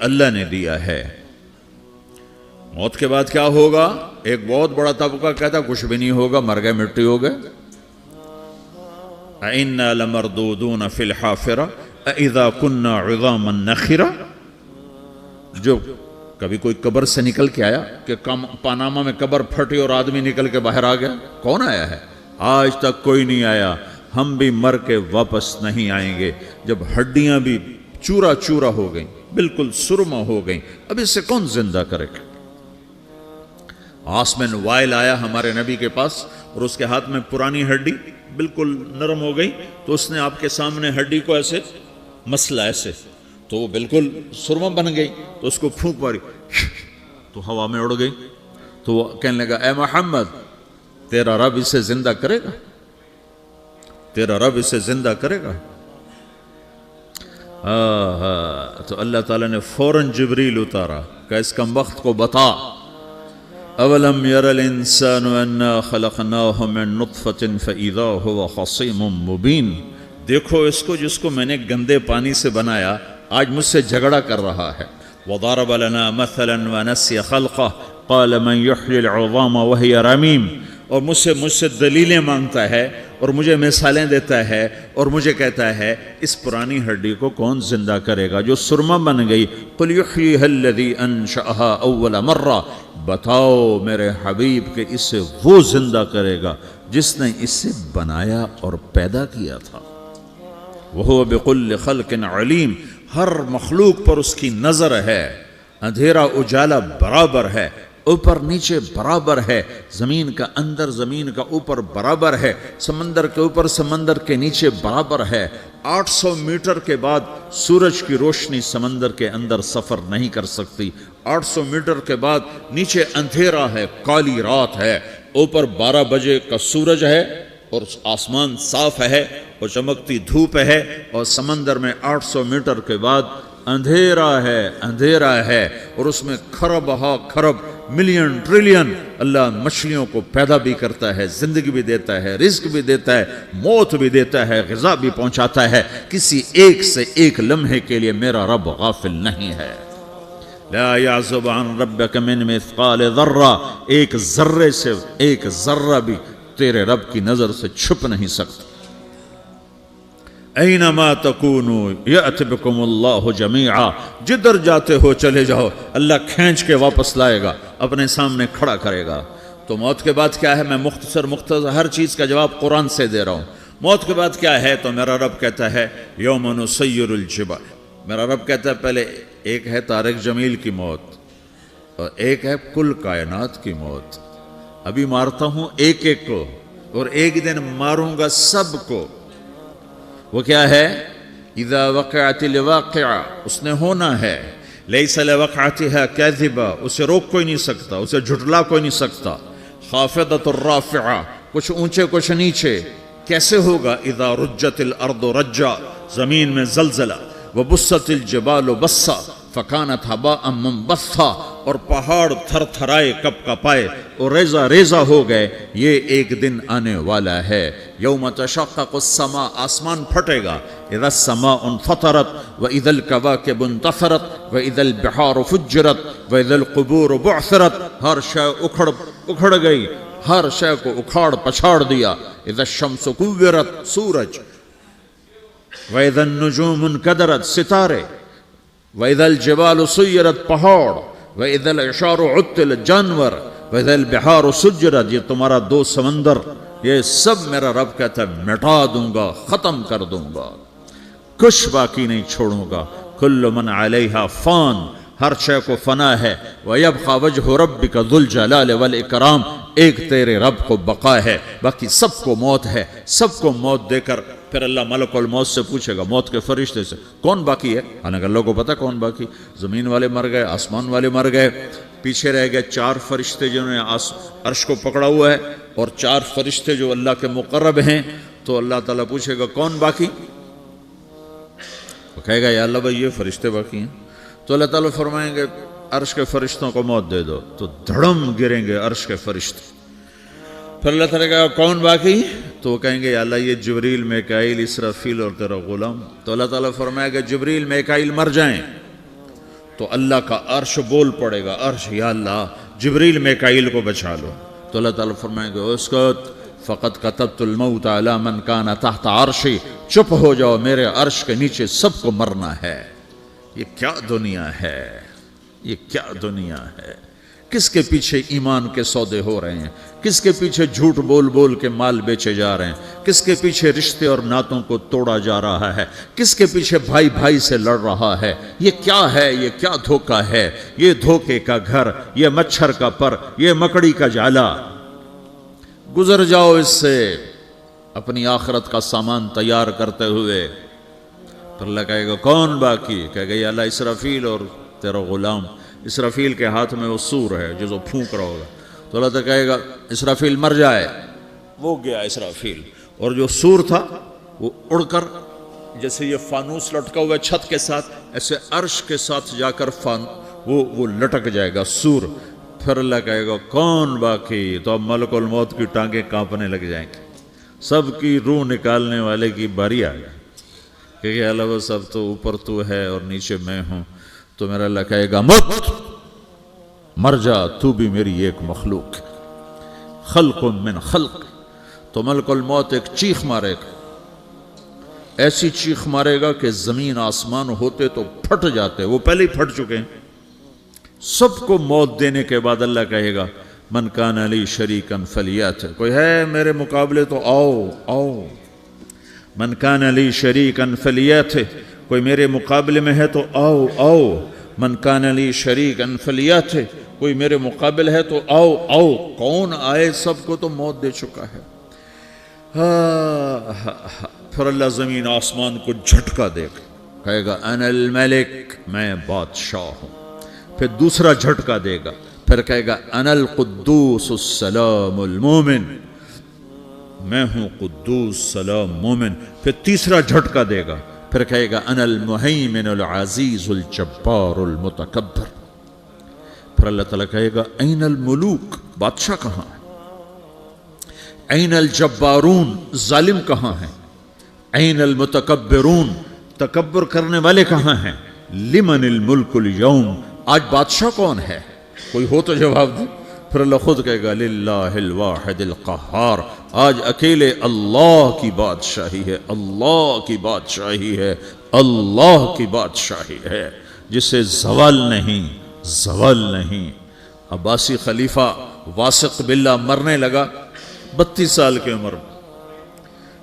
اللہ نے دیا ہے۔ موت کے بعد کیا ہوگا؟ ایک بہت بڑا طبقہ کہتا کچھ بھی نہیں ہوگا، مر گئے، مٹی ہو گئے۔ اِنَّا لَمَرْدُودُونَ فِي الْحَافِرَةِ اِذَا كُنَّا عِظَامًا نَخِرَةً۔ جو کبھی کوئی قبر سے نکل کے آیا کہ پاناما میں قبر پھٹی اور آدمی نکل کے باہر آ گیا؟ کون آیا ہے؟ آج تک کوئی نہیں آیا۔ ہم بھی مر کے واپس نہیں آئیں گے۔ جب ہڈیاں بھی چورا چورا ہو گئیں، بالکل سرما ہو گئیں، اب اس سے کون زندہ کرے گا؟ آسمن وائل آیا ہمارے نبی کے پاس اور اس کے ہاتھ میں پرانی ہڈی بالکل نرم ہو گئی، تو اس نے آپ کے سامنے ہڈی کو ایسے مسلا ایسے، تو وہ بالکل سرما بن گئی، تو اس کو پھونک ماری تو ہوا میں اڑ گئی۔ تو وہ کہنے لگا اے محمد، تیرا رب اسے زندہ کرے گا؟ تیرا رب اسے زندہ کرے گا؟ تو اللہ تعالیٰ نے فوراً جبریل اتارا کہ اس کم وقت کو بتا، اولم یر الانسان انا خلقناہ من نطفۃ فاذا هو خصیم مبین۔ دیکھو اس کو جس کو میں نے گندے پانی سے بنایا، آج مجھ سے جھگڑا کر رہا ہے۔ وضرب لنا مثلا ونسی خلقہ قال من یحیی العظام وہی رمیم۔ اور مجھ سے دلیلیں مانگتا ہے اور مجھے مثالیں دیتا ہے اور مجھے کہتا ہے اس پرانی ہڈی کو کون زندہ کرے گا جو سرما بن گئی؟ قل یحییھا الذی انشأھا اول مرہ۔ بتاؤ میرے حبیب کہ اسے وہ زندہ کرے گا جس نے اسے بنایا اور پیدا کیا تھا۔ وہو بکل خلق علیم۔ ہر مخلوق پر اس کی نظر ہے، اندھیرا اجالا برابر ہے، اوپر نیچے برابر ہے، زمین کا اندر زمین کا اوپر برابر ہے، سمندر کے اوپر سمندر کے نیچے برابر ہے۔ 800 میٹر کے بعد سورج کی روشنی سمندر کے اندر سفر نہیں کر سکتی۔ 800 میٹر کے بعد نیچے اندھیرا ہے، کالی رات ہے، اوپر 12 بجے کا سورج ہے اور آسمان صاف ہے اور چمکتی دھوپ ہے، اور سمندر میں 800 میٹر کے بعد اندھیرا ہے اور اس میں کھرب ہا کھرب ملین ٹریلین اللہ مچھلیوں کو پیدا بھی کرتا ہے، زندگی بھی دیتا ہے، رزق بھی دیتا ہے، موت بھی دیتا ہے، غذا بھی پہنچاتا ہے۔ کسی ایک سے ایک لمحے کے لیے میرا رب غافل نہیں ہے۔ لا يعزب عن ربك من مثقال ذرہ۔ ایک ذرے سے ایک ذرہ بھی تیرے رب کی نظر سے چھپ نہیں سکتا۔ اینما تکونوا یأت بکم اللہ جمیعا۔ جدھر جاتے ہو چلے جاؤ، اللہ کھینچ کے واپس لائے گا، اپنے سامنے کھڑا کرے گا۔ تو موت کے بعد کیا ہے؟ میں مختصر ہر چیز کا جواب قرآن سے دے رہا ہوں۔ موت کے بعد کیا ہے؟ تو میرا رب کہتا ہے یوم نسیر الجبال۔ میرا رب کہتا ہے پہلے ایک ہے طارق جمیل کی موت اور ایک ہے کل کائنات کی موت۔ ابھی مارتا ہوں ایک ایک کو اور ایک دن ماروں گا سب کو۔ وہ کیا ہے؟ اذا وقعت الواقعہ، اس نے ہونا ہے۔ لیس لوقعتها کاذبہ، اسے روک کوئی نہیں سکتا، اسے جھٹلا کوئی نہیں سکتا۔ خافضۃ الرافعہ، کچھ اونچے کچھ نیچے۔ کیسے ہوگا؟ اذا رجت الارض رجا، زمین میں زلزلہ۔ وبست الجبال بسا فکانت ہباء منبثا، اور پہاڑ تھر تھرائے کپ کپائے اور ریزہ ریزہ ہو گئے۔ یہ ایک دن آنے والا ہے۔ یوم تشقق السماء، آسمان پھٹے گا۔ اذا السماء انفطرت واذا الکواکب انتثرت واذا البحار فجرت واذا القبور بعثرت۔ ہر شے اکھڑ گئی، ہر شے کو اکھاڑ پچھاڑ دیا۔ اذا الشمس کورت، سورج۔ وَإِذَا النُّجُومُ انْكَدَرَتْ، ستارے۔ وَإِذَا الْجِبَالُ سُيِّرَتْ، پہاڑ۔ وَإِذَا الْعِشَارُ عُطِّلَتْ، جانور۔ وَإِذَا الْبِحَارُ سُجِّرَتْ، یہ تمہارا دو سمندر، یہ سب میرا رب کہتا ہے مٹا دوں گا، ختم کر دوں گا، کچھ باقی نہیں چھوڑوں گا۔ كُلُّ مَنْ عَلَيْهَا فان، ہر شے کو فنا ہے۔ وَيَبْقَى وَجْهُ رَبِّكَ ذُو الْجَلَالِ وَالْإِكْرَامِ، ایک تیرے رب کو بقا ہے، باقی سب کو موت ہے۔ سب کو موت دے کر پھر اللہ ملک الموت سے پوچھے گا، موت کے فرشتے سے، کون باقی ہے؟ حالانکہ اللہ کو پتہ کون باقی۔ زمین والے مر گئے، آسمان والے مر گئے، پیچھے رہ گئے 4 فرشتے جنہوں نے عرش کو پکڑا ہوا ہے اور 4 فرشتے جو اللہ کے مقرب ہیں۔ تو اللہ تعالیٰ پوچھے گا کون باقی؟ وہ کہے گا یا اللہ بھائی یہ فرشتے باقی ہیں۔ تو اللہ تعالیٰ فرمائیں گے عرش کے فرشتوں کو موت دے دو، تو دھڑم گریں گے عرش کے فرشتے۔ پھر اللہ تعالیٰ کہا کون باقی؟ تو وہ کہیں گے یا اللہ یہ جبریل، میکائیل، اسرافیل اور تیرا غلام۔ تو اللہ تعالیٰ فرمائے گا جبریل، میکائیل مر جائیں تو اللہ کا عرش بول پڑے گا، عرش یا اللہ جبریل میکائیل کو بچا لو، تو اللہ تعالیٰ فرمائیں گے اسکت فقط کتبت الموت علی من کان تحت عرشی، چپ ہو جاؤ، میرے عرش کے نیچے سب کو مرنا ہے۔ یہ کیا دنیا ہے، یہ کیا دنیا ہے؟ کس کے پیچھے ایمان کے سودے ہو رہے ہیں، کس کے پیچھے جھوٹ بول بول کے مال بیچے جا رہے ہیں، کس کے پیچھے رشتے اور ناتوں کو توڑا جا رہا ہے، کس کے پیچھے بھائی بھائی سے لڑ رہا ہے؟ یہ کیا ہے، یہ کیا دھوکہ ہے؟ یہ دھوکے کا گھر، یہ مچھر کا پر، یہ مکڑی کا جالا۔ گزر جاؤ اس سے اپنی آخرت کا سامان تیار کرتے ہوئے۔ پھر اللہ کہے گا کون باقی؟ کہے گا یا اللہ اسرافیل اور تیرا غلام۔ اسرافیل کے ہاتھ میں وہ سور ہے جو پھونک رہا ہوگا، تو اللہ تعالیٰ کہے گا اسرافیل مر جائے، وہ گیا اسرافیل، اور جو سور تھا وہ اڑ کر جیسے یہ فانوس لٹکا ہوا ہے چھت کے ساتھ، ایسے عرش کے ساتھ جا کر وہ لٹک جائے گا سور۔ پھر اللہ کہے گا کون باقی؟ تو اب ملک الموت کی ٹانگیں کانپنے لگ جائیں گی، سب کی روح نکالنے والے کی باری آ گئی، کہ اللہ وہ سب تو اوپر تو ہے اور نیچے میں ہوں۔ تو میرا اللہ کہے گا مت، مر جا، تو بھی میری ایک مخلوق، خلق من خلق۔ تو ملک الموت ایک چیخ مارے گا، ایسی چیخ مارے گا کہ زمین آسمان ہوتے تو پھٹ جاتے، وہ پہلے ہی پھٹ چکے ہیں۔ سب کو موت دینے کے بعد اللہ کہے گا من کان لی شریکن فلیات، کوئی ہے میرے مقابلے تو آؤ آؤ۔ من کان لی شریکن فلیات، کوئی میرے مقابلے میں ہے تو آؤ آؤ۔ من کان لی شریکن فلیات، کوئی میرے مقابل ہے تو آؤ آؤ۔ کون آئے؟ سب کو تو موت دے چکا ہے۔ پھر اللہ زمین آسمان کو جھٹکا دے گا، کہے گا انا الملک، میں بادشاہ ہوں۔ پھر دوسرا جھٹکا دے گا، پھر کہے گا انا القدوس السلام المومن، میں ہوں قدوس سلام مومن۔ پھر تیسرا جھٹکا دے گا، پھر کہے گا انا المہیمن العزیز الجبار المتکبر۔ پھر اللہ تعالیٰ کہے گا این الملوک، بادشاہ کہاں ہے؟ این الجبارون، ظالم کہاں ہیں؟ این المتکبرون، تکبر کرنے والے کہاں ہیں؟ لمن الملک اليوم، آج بادشاہ کون ہے؟ کوئی ہو تو جواب دے۔ پھر اللہ خود کہے گا للہ الواحد القہار، آج اکیلے اللہ کی بادشاہی ہے، اللہ کی بادشاہی ہے، اللہ کی بادشاہی ہے، جسے زوال نہیں، زوال نہیں۔ عباسی خلیفہ واثق باللہ مرنے لگا 32 سال کی عمر میں،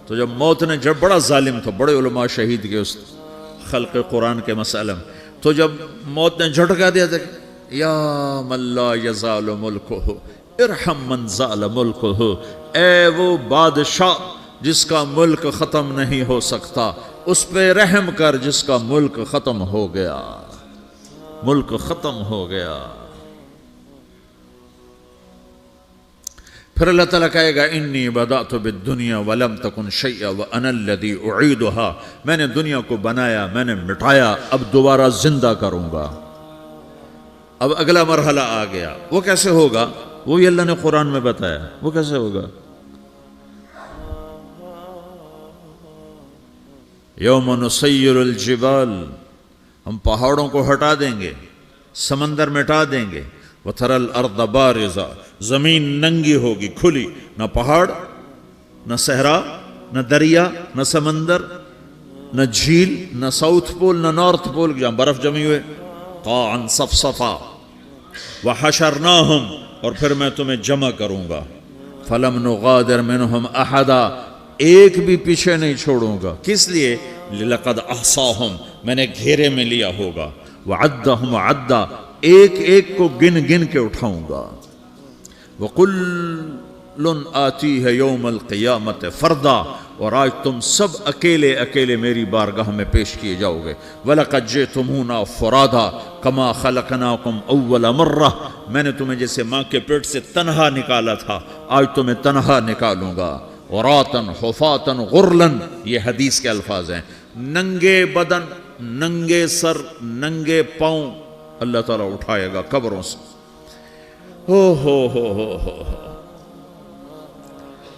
تو جب موت نے، جب بڑا ظالم تھا، بڑے علماء شہید کے اس خلق قرآن کے مسئلہ میں، تو جب موت نے جھٹکا دیا تھا یا من لا یزال ملکہ ارحم من زال ملکہ، اے وہ بادشاہ جس کا ملک ختم نہیں ہو سکتا، اس پہ رحم کر جس کا ملک ختم ہو گیا، ملک ختم ہو گیا۔ پھر اللہ تعالیٰ کہے گا انی بدأت بالدنیا ولم تکن شیئا وانا الذی اعیدہا، میں نے دنیا کو بنایا، میں نے مٹایا، اب دوبارہ زندہ کروں گا۔ اب اگلا مرحلہ آ گیا، وہ کیسے ہوگا؟ وہ بھی اللہ نے قرآن میں بتایا، وہ کیسے ہوگا؟ یوم نسیر الجبال، ہم پہاڑوں کو ہٹا دیں گے، سمندر مٹا دیں گے، وَتَرَى الْأَرْضَ بَارِزَةً، زمین ننگی ہوگی، کھلی، نہ پہاڑ، نہ صحرا، نہ دریا، نہ سمندر، نہ جھیل، نہ ساؤتھ پول، نہ نارتھ پول جہاں برف جمی ہوئے، قاعًا صفصفا، وَحَشَرْنَاهُمْ، اور پھر میں تمہیں جمع کروں گا، فَلَمْ نُغَادِرْ مِنْهُمْ أَحَدًا، ایک بھی پیچھے نہیں چھوڑوں گا، کس لیے؟ لَقَدْ أَحْصَاهُمْ، میں نے گھیرے میں لیا ہوگا، وَعَدَّهُمْ عَدًّا، ایک ایک کو گن گن کے اٹھاؤں گا، وَكُلٌّ آتِيهِ يَوْمَ الْقِيَامَةِ فَرْدًا، اور آج تم سب اکیلے اکیلے میری بارگاہ میں پیش کیے جاؤ گے، وَلَقَدْ جِئْتُمُونَا فُرَادًا كَمَا خَلَقْنَاكُمْ أَوَّلَ مَرَّةٍ، میں نے تمہیں جیسے ماں کے پیٹ سے تنہا نکالا تھا، آج تمہیں تنہا نکالوں گا، عُرَاةً حُفَاةً غُرْلًا، یہ حدیث کے الفاظ ہیں، ننگے بدن، ننگے سر، ننگے پاؤں اللہ تعالیٰ اٹھائے گا قبروں سے۔ ہو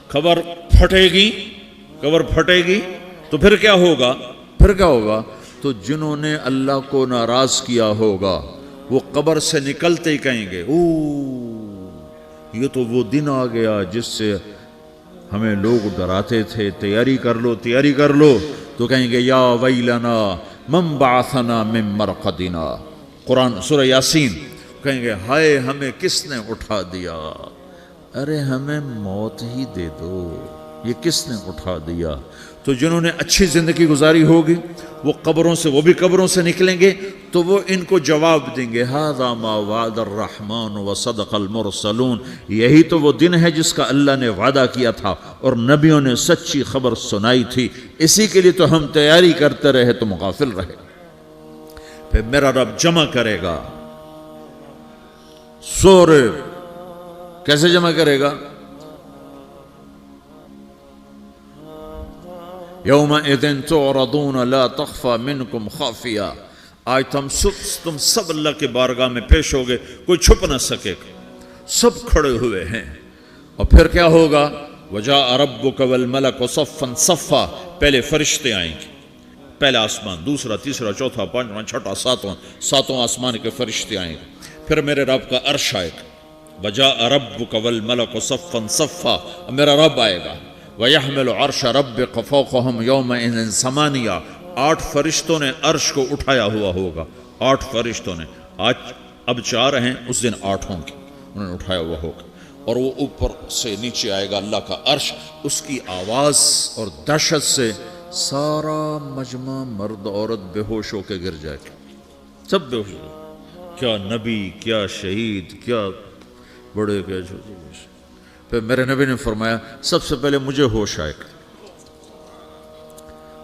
قبر پھٹے گی، قبر پھٹے گی تو پھر کیا ہوگا؟ پھر کیا ہوگا؟ تو جنہوں نے اللہ کو ناراض کیا ہوگا وہ قبر سے نکلتے ہی کہیں گے او یہ تو وہ دن آ گیا جس سے ہمیں لوگ ڈراتے تھے، تیاری کر لو تیاری کر لو. تو کہیں گے یا ویلنا من بعثنا من مرقدنا، قرآن سورہ یاسین. کہیں گے ہائے ہمیں کس نے اٹھا دیا، ارے ہمیں موت ہی دے دو، یہ کس نے اٹھا دیا. تو جنہوں نے اچھی زندگی گزاری ہوگی وہ قبروں سے، وہ بھی قبروں سے نکلیں گے تو وہ ان کو جواب دیں گے ھذا ما وعد الرحمن وصدق المرسلون، یہی تو وہ دن ہے جس کا اللہ نے وعدہ کیا تھا اور نبیوں نے سچی خبر سنائی تھی، اسی کے لیے تو ہم تیاری کرتے رہے تم غافل رہے. پھر میرا رب جمع کرے گا سورے، کیسے جمع کرے گا؟ یومئذ تعرضون لا تخفى منکم خافیہ، آج تم سب اللہ کے بارگاہ میں پیش ہوگے، کوئی چھپ نہ سکے گا، سب کھڑے ہوئے ہیں. اور پھر کیا ہوگا؟ وجاء ربک والملک صفا صفا، پہلے فرشتے آئیں گے، پہلا آسمان، دوسرا، تیسرا، چوتھا، پانچواں، چھٹا، ساتواں آسمان کے فرشتے آئیں گے. پھر میرے رب کا عرش آئے گا، وجاء ربک والملک صفا صفا، میرا رب آئے گا. وَيَحْمِلُ عَرْشَ رَبِّكَ فَوْقَهُمْ يَوْمَئِذٍ ثَمَانِيَةٌ، 8 فرشتوں نے عرش کو اٹھایا ہوا ہوگا، 8 فرشتوں نے، آج اب 4 ہیں، اس دن 8 ہوں گے، انہوں نے اٹھایا ہوا ہوگا. اور وہ اوپر سے نیچے آئے گا اللہ کا عرش، اس کی آواز اور دہشت سے سارا مجمع مرد عورت بے ہوش ہو کے گر جائے گا، سب بے ہوش ہو. کیا نبی، کیا شہید، کیا بڑے، کیا چھوٹے. پھر میرے نبی نے فرمایا سب سے پہلے مجھے ہوش آئے گا،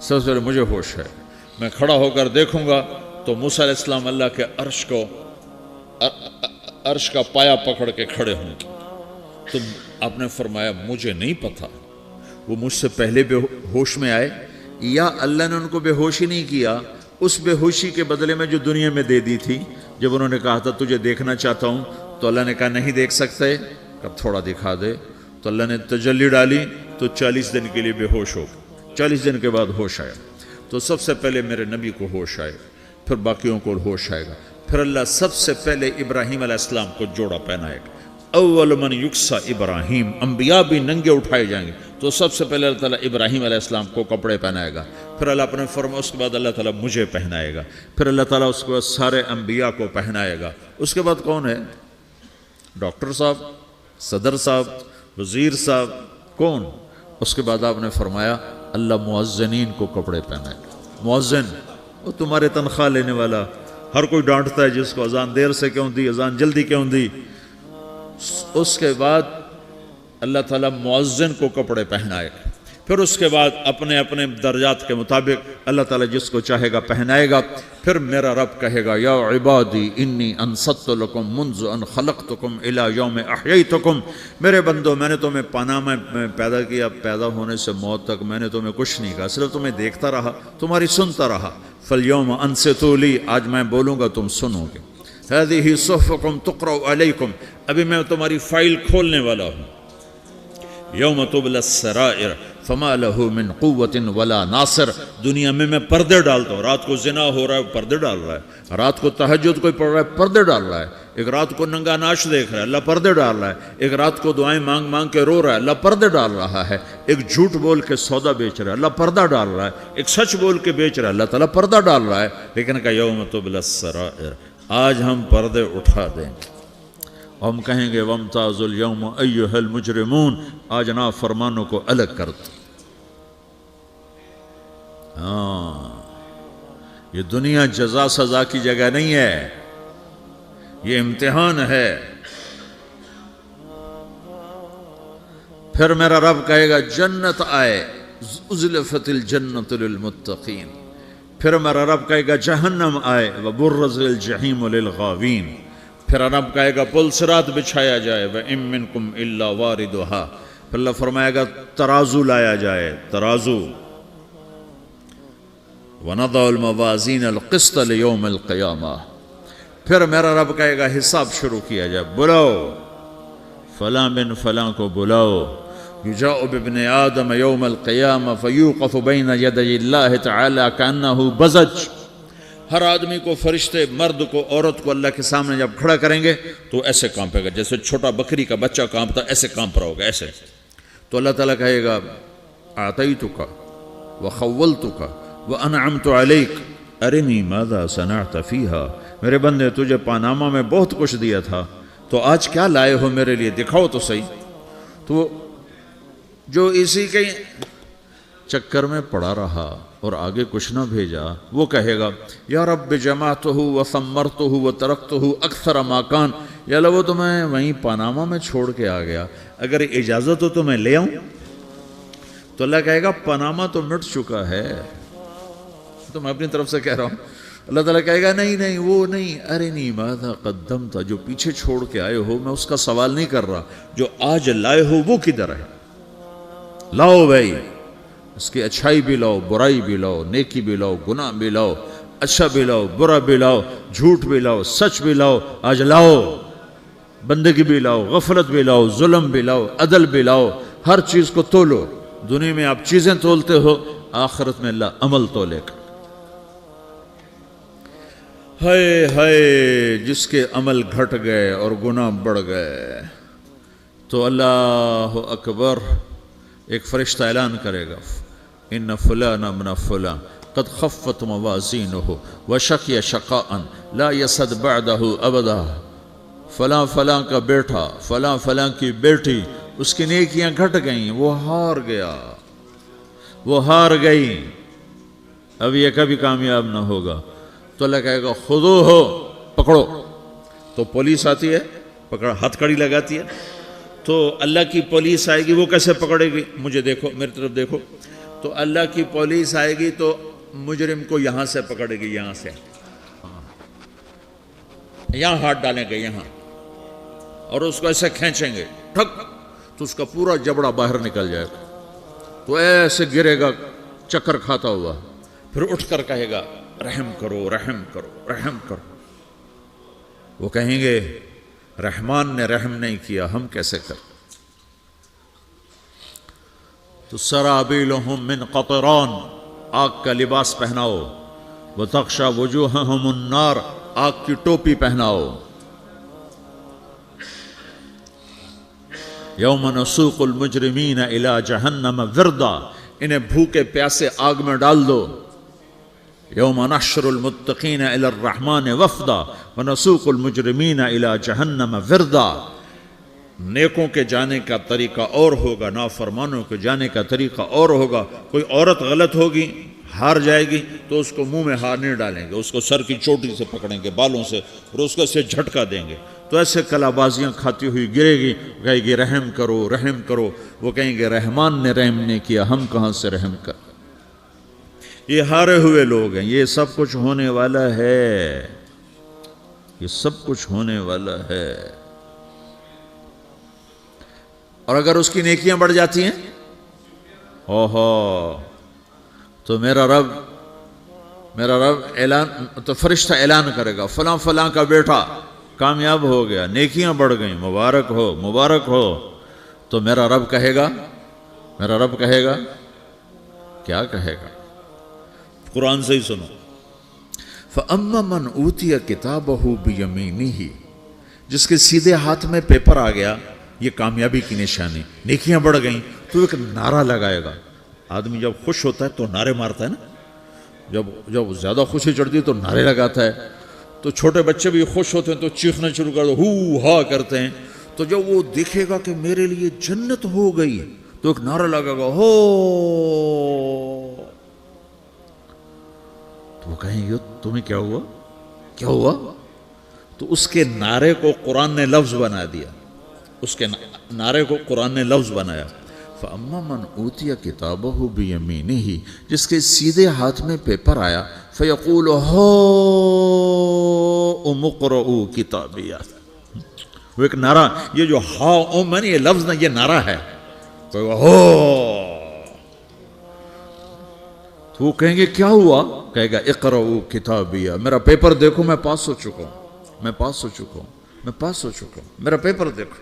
سب سے پہلے مجھے ہوش ہے. میں کھڑا ہو کر دیکھوں گا تو موسیٰ علیہ السلام اللہ کے عرش کا پایا پکڑ کے کھڑے ہوں گے. تو آپ نے فرمایا مجھے نہیں پتا وہ مجھ سے پہلے بے ہوش میں آئے یا اللہ نے ان کو بے ہوش ہی نہیں کیا، اس بے ہوشی کے بدلے میں جو دنیا میں دے دی تھی. جب انہوں نے کہا تھا تجھے دیکھنا چاہتا ہوں تو اللہ نے کہا نہیں دیکھ سکتے، اب تھوڑا دکھا دے. تو اللہ نے تجلی ڈالی تو 40 دن کے لیے بے ہوش ہو گئے، 40 دن کے بعد ہوش آیا. تو سب سے پہلے میرے نبی کو ہوش آئے، پھر باقیوں کو ہوش آئے گا. پھر اللہ سب سے پہلے ابراہیم علیہ السلام کو جوڑا پہنائے گا. اول من یکسا ابراہیم، انبیاء بھی ننگے اٹھائے جائیں گے تو سب سے پہلے اللہ تعالیٰ ابراہیم علیہ السلام کو کپڑے پہنائے گا. پھر اللہ اپنے فرما، اس کے بعد اللہ تعالیٰ مجھے پہنائے گا. پھر اللہ تعالیٰ اس کے بعد سارے انبیاء کو پہنائے گا. اس کے بعد کون ہے؟ ڈاکٹر صاحب، صدر صاحب، وزیر صاحب، کون؟ اس کے بعد آپ نے فرمایا اللہ مؤذنین کو کپڑے پہنائے گا. مؤذن وہ تمہارے تنخواہ لینے والا، ہر کوئی ڈانٹتا ہے جس کو اذان دیر سے کیوں دی، اذان جلدی کیوں دی. اس کے بعد اللہ تعالیٰ مؤذن کو کپڑے پہنائے گا. پھر اس کے بعد اپنے اپنے درجات کے مطابق اللہ تعالیٰ جس کو چاہے گا پہنائے گا. پھر میرا رب کہے گا یا عبادی انی انصت لکم منذ ان خلقتکم الی یوم احییتکم، میرے بندو میں نے تمہیں پاناہ میں پیدا کیا، پیدا ہونے سے موت تک میں نے تمہیں کچھ نہیں کہا، صرف تمہیں دیکھتا رہا، تمہاری سنتا رہا. فالیوم انصتوا لی، آج میں بولوں گا تم سنو گے. ہذہ صحفکم تقرأ علیکم، ابھی میں تمہاری فائل کھولنے والا ہوں. یوم تبلی السرائر فما لہ من قوت ولا ناصر، دنیا میں پردے ڈالتا ہوں. رات کو زنا ہو رہا ہے پردے ڈال رہا ہے، رات کو تہجد کوئی پڑھ رہا ہے پردے ڈال رہا ہے، ایک رات کو ننگا ناچ دیکھ رہا ہے اللہ پردے ڈال رہا ہے، ایک رات کو دعائیں مانگ مانگ کے رو رہا ہے اللہ پردے ڈال رہا ہے، ایک جھوٹ بول کے سودا بیچ رہا ہے اللہ پردہ ڈال رہا ہے، ایک سچ بول کے بیچ رہا ہے اللہ تعالیٰ پردہ ڈال رہا ہے. لیکن کہ یوم تبلی السرائر، آج ہم پردے اٹھا دیں گے. ہم کہیں گے وامتازوا اليوم ایھا المجرمون، آج نافرمانوں کو الگ کر دو. ہاں، یہ دنیا جزا سزا کی جگہ نہیں ہے، یہ امتحان ہے. پھر میرا رب کہے گا جنت آئے، ازلفت الجنت للمتقین. پھر میرا رب کہے گا جہنم آئے، وبرز الجحیم للغاوین. پھر رب کہے گا پل صراط بچھایا جائے، وَإِن مِّنكُمْ إِلَّا وَارِدُهَا. پھر اللہ فرمائے گا ترازو لایا جائے، ترازو. وَنَضَعُ الْمَوَازِينَ الْقِسْطَ لِيَوْمِ الْقِيَامَةِ. پھر میرا رب کہے گا حساب شروع کیا جائے، بلاؤ فلاں بن فلاں کو بلاؤ. يُجَاءُ بِابْنِ آدَمَ يَوْمَ الْقِيَامَةِ فَيُوقَفُ بَيْنَ يَدَيِ اللَّهِ تَعَالَى كَأَنَّهُ بَزَجٌ. ہر آدمی کو، فرشتے، مرد کو، عورت کو اللہ کے سامنے جب کھڑا کریں گے تو ایسے کانپے گا، جیسے چھوٹا بکری کا بچہ کانپتا ایسے کانپ رہا ہوگا ایسے. تو اللہ تعالیٰ کہے گا اعطیتک وخولتک وانعمت علیک ارنی ماذا صنعت فیہا. میرے بندے تجھے پاناما میں بہت کچھ دیا تھا، تو آج کیا لائے ہو میرے لیے، دکھاؤ تو صحیح. تو جو اسی کے چکر میں پڑا رہا اور آگے کچھ نہ بھیجا، وہ کہے گا یا رب جمعتہ وثمرتہ وترکتہ اکثر ما کان. یا اللہ وہ تو میں وہیں پاناما میں چھوڑ کے آ گیا، اگر اجازت ہو تو میں لے آؤں. تو اللہ کہے گا پاناما تو مٹ چکا ہے. تو میں اپنی طرف سے کہہ رہا ہوں. اللہ تعالیٰ کہے گا نہیں نہیں وہ نہیں، ارنی ماذا قدمت، جو پیچھے چھوڑ کے آئے ہو میں اس کا سوال نہیں کر رہا، جو آج لائے ہو وہ کدھر ہے. لاؤ بھائی، اس کی اچھائی بھی لاؤ، برائی بھی لاؤ، نیکی بھی لاؤ، گناہ بھی لاؤ، اچھا بھی لاؤ، برا بھی لاؤ، جھوٹ بھی لاؤ، سچ بھی لاؤ. آج لاؤ، بندگی بھی لاؤ، غفلت بھی لاؤ، ظلم بھی لاؤ، عدل بھی لاؤ. ہر چیز کو تولو. دنیا میں آپ چیزیں تولتے ہو، آخرت میں اللہ عمل تولے گا. ہائے ہائے جس کے عمل گھٹ گئے اور گناہ بڑھ گئے. تو اللہ اکبر، ایک فرشتہ اعلان کرے گا ان فلان من فلان قد خفت موازینہ وشقی شقاء لا یسد بعدہ ابدا. فلاں فلاں کا بیٹا، فلاں فلاں کی بیٹی، اس کی نیکیاں گھٹ گئیں، وہ ہار گیا، وہ ہار گئی، اب یہ کبھی کامیاب نہ ہوگا. تو اللہ کہے گا خودو ہو، پکڑو. تو پولیس آتی ہے، پکڑ ہتھ کڑی لگاتی ہے. تو اللہ کی پولیس آئے گی، وہ کیسے پکڑے گی؟ مجھے دیکھو، میری طرف دیکھو. تو اللہ کی پولیس آئے گی تو مجرم کو یہاں سے پکڑے گی، یہاں سے، یہاں ہاتھ ڈالیں گے یہاں، اور اس کو ایسے کھینچیں گے ٹھک، تو اس کا پورا جبڑا باہر نکل جائے گا. تو ایسے گرے گا چکر کھاتا ہوا، پھر اٹھ کر کہے گا رحم کرو، رحم کرو، رحم کرو. وہ کہیں گے رحمان نے رحم نہیں کیا، ہم کیسے کریں؟ تو سرابیلہم من قطران، آگ کا لباس پہناؤ. وتغشی وجوہہم النار، آگ کی ٹوپی پہناؤ. یوم نسوق المجرمین الی جہنم وردا، انہیں بھوکے پیاسے آگ میں ڈال دو. یوم نحشر المتقین الی الرحمن وفدا ونسوق المجرمین الی جہنم وردا. نیکوں کے جانے کا طریقہ اور ہوگا، نافرمانوں کے جانے کا طریقہ اور ہوگا. کوئی عورت غلط ہوگی، ہار جائے گی، تو اس کو منہ میں ہار نہیں ڈالیں گے، اس کو سر کی چوٹی سے پکڑیں گے، بالوں سے، اور اس کو اسے جھٹکا دیں گے. تو ایسے کلا بازیاں کھاتی ہوئی گرے گی، کہے گی رحم کرو، رحم کرو. وہ کہیں گے رحمان نے رحم نہیں کیا، ہم کہاں سے رحم کر. یہ ہارے ہوئے لوگ ہیں. یہ سب کچھ ہونے والا ہے، یہ سب کچھ ہونے والا ہے. اور اگر اس کی نیکیاں بڑھ جاتی ہیں، اوہو، تو میرا رب اعلان، تو فرشتہ اعلان کرے گا فلاں فلاں کا بیٹا کامیاب ہو گیا، نیکیاں بڑھ گئیں، مبارک ہو، مبارک ہو. تو میرا رب کہے گا کیا کہے گا؟ قرآن سے ہی سنو. فَأَمَّا مَنْ أُوتِيَ كِتَابَهُ بِيَمِينِهِ، جس کے سیدھے ہاتھ میں پیپر آ گیا، یہ کامیابی کی نشانی، نیکیاں بڑھ گئیں. تو ایک نعرہ لگائے گا. آدمی جب خوش ہوتا ہے تو نعرے مارتا ہے نا، جب زیادہ خوشی چڑھتی ہے تو نعرے لگاتا ہے. تو چھوٹے بچے بھی خوش ہوتے ہیں تو چیخنا شروع کر دو، ہو ہا کرتے ہیں. تو جب وہ دیکھے گا کہ میرے لیے جنت ہو گئی، تو ایک نعرہ لگے گا، ہو. تو وہ کہیں گے تمہیں کیا ہوا، کیا ہوا؟ تو اس کے نعرے کو قرآن نے لفظ بنا دیا، اس کے نعرے کو قرآن نے لفظ بنایا. فَأَمَّا مَنْ أُوتِيَ كِتَابَهُ بِيَمِينِهِ، جس کے سیدھے ہاتھ میں پیپر آیا، فَيَقُولُ هَاؤْمُ اقْرَءُوا كِتَابِيَهْ. وہ ایک نعرہ، یہ جو ہاؤم ہے نا، یہ لفظ نہ، یہ نعرہ ہے. تو وہ کہیں گے کیا ہوا؟ کہے گا اقرؤوا کتابیہ، میرا پیپر دیکھو، میں پاس ہو چکا ہوں، میں پاس ہو چکا ہوں، میں پاس ہو چکا ہوں، میرا پیپر دیکھو.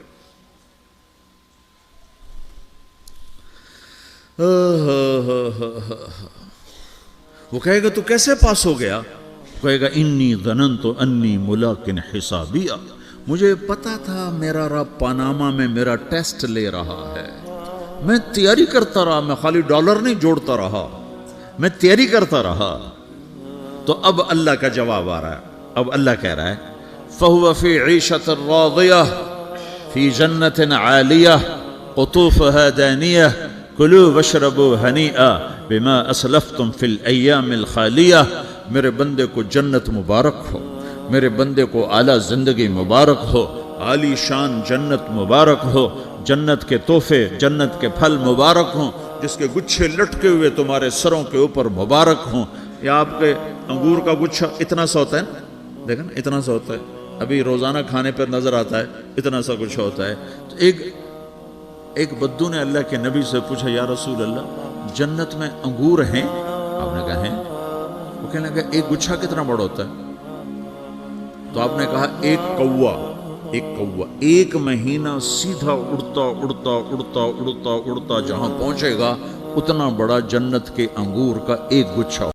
وہ کہے گا تو کیسے پاس ہو گیا؟ کہے گا انی ظننت انی ملاقن حسابیہ، مجھے پتا تھا میرا رب پاناما میں میرا ٹیسٹ لے رہا ہے، میں تیاری کرتا رہا، میں خالی ڈالر نہیں جوڑتا رہا، میں تیاری کرتا رہا۔ تو اب اللہ کا جواب آ رہا ہے، اب اللہ کہہ رہا ہے فَهُوَ فِي عِيشَةٍ رَاضِيَةٍ فِي جَنَّةٍ عَالِيَةٍ قُطُوفُهَا دَانِيَةٌ كُلُوا وَاشْرَبُوا هَنِيئًا بِمَا أَسْلَفْتُمْ فِي الْأَيَّامِ الْخَالِيَةِ، میرے بندے کو جنت مبارک ہو، میرے بندے کو اعلیٰ زندگی مبارک ہو، عالی شان جنت مبارک ہو، جنت کے تحفے، جنت کے پھل مبارک ہوں، جس کے گچھے لٹکے ہوئے تمہارے سروں کے اوپر مبارک ہوں۔ یا آپ کے انگور کا گچھا اتنا سا ہوتا ہے نا، دیکھیں نا اتنا سا ہوتا ہے، ابھی روزانہ کھانے پر نظر آتا ہے، اتنا سا گچھا ہوتا ہے۔ تو ایک بدو نے اللہ کے نبی سے پوچھا یا رسول اللہ جنت میں انگور ہیں؟ آپ نے کہا ہیں۔ وہ کہنے لگا ایک گچھا کتنا بڑا ہوتا ہے؟ تو آپ نے کہا ایک کوا ایک مہینہ سیدھا اڑتا اڑتا اڑتا اڑتا اڑتا جہاں پہنچے گا اتنا بڑا جنت کے انگور کا ایک گچھا